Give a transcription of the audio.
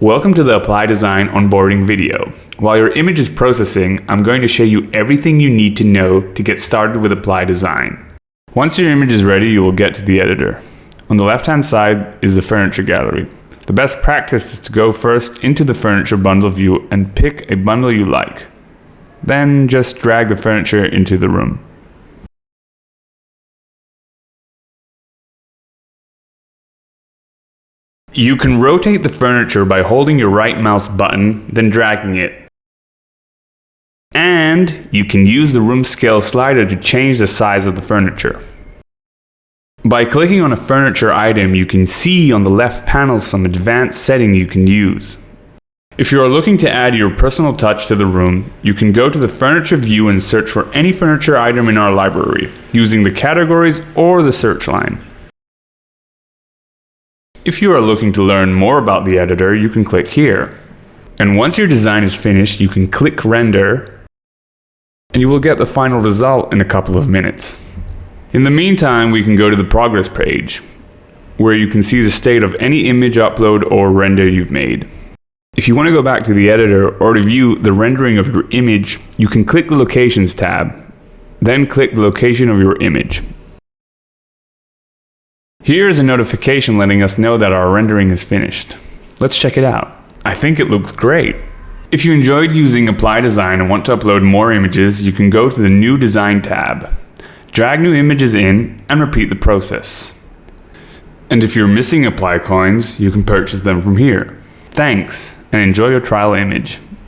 Welcome to the Apply Design onboarding video. While your image is processing, I'm going to show you everything you need to know to get started with Apply Design. Once your image is ready, you will get to the editor. On the left-hand side is the furniture gallery. The best practice is to go first into the furniture bundle view and pick a bundle you like. Then just drag the furniture into the room. You can rotate the furniture by holding your right mouse button, then dragging it. And you can use the room scale slider to change the size of the furniture. By clicking on a furniture item, you can see on the left panel some advanced setting you can use. If you are looking to add your personal touch to the room, you can go to the furniture view and search for any furniture item in our library, using the categories or the search line. If you are looking to learn more about the editor, you can click here. And once your design is finished, you can click Render, and you will get the final result in a couple of minutes. In the meantime, we can go to the progress page, where you can see the state of any image upload or render you've made. If you want to go back to the editor or to view the rendering of your image, you can click the Locations tab, then click the location of your image. Here is a notification letting us know that our rendering is finished. Let's check it out. I think it looks great. If you enjoyed using Apply Design and want to upload more images, you can go to the New Design tab. Drag new images in and repeat the process. And if you're missing Apply coins, you can purchase them from here. Thanks, and enjoy your trial image.